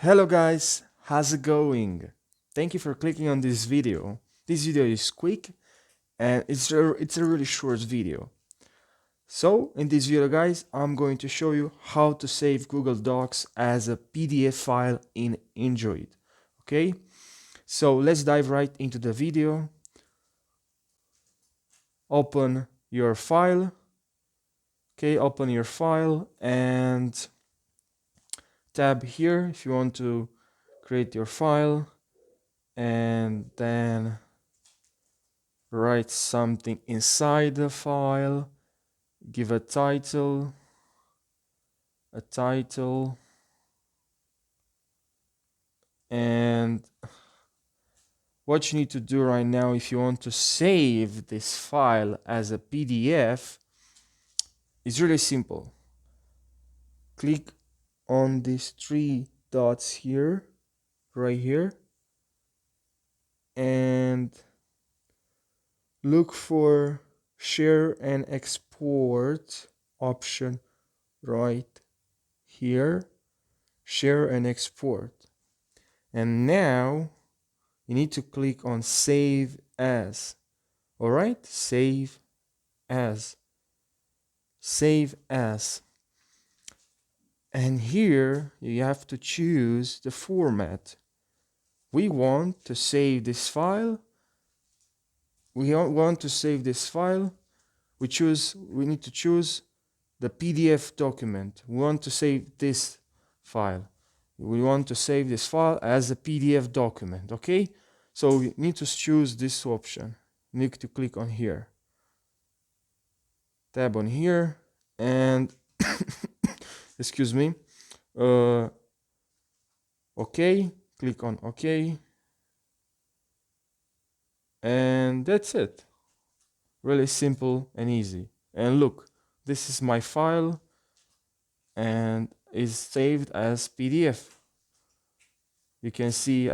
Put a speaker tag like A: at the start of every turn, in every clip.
A: Hello guys, how's it going? Thank you for clicking on this video. This video is quick and it's a really short video. So in this video guys, I'm going to show you how to save Google Docs as a PDF file in Android. Okay, so let's dive right into the video. Open your file. Okay, open your file and tab here if you want to create your file, and then write something inside the file, give a title, and what you need to do right now if you want to save this file as a PDF is really simple. Click on these three dots here, right here, and look for share and export option right here, share and export. And now you need to click on save as. All right, save as. And here you have to choose the format. We want to save this file. We need to choose the PDF document. We want to save this file. We want to save this file as a PDF document, okay? So we need to choose this option. You need to click on here. Tab on here and excuse me. Okay, click on OK. And that's it. Really simple and easy. And look, this is my file and is saved as PDF. You can see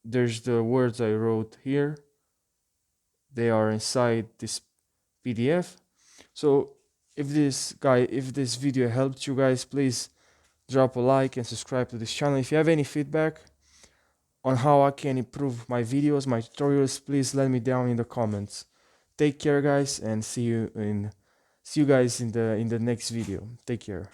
A: there's the words I wrote here. They are inside this PDF. So if this video helped you guys, please drop a like and subscribe to this channel. If you have any feedback on how I can improve my videos, my tutorials, please let me down in the comments. Take care guys, and see you guys in the next video. Take care.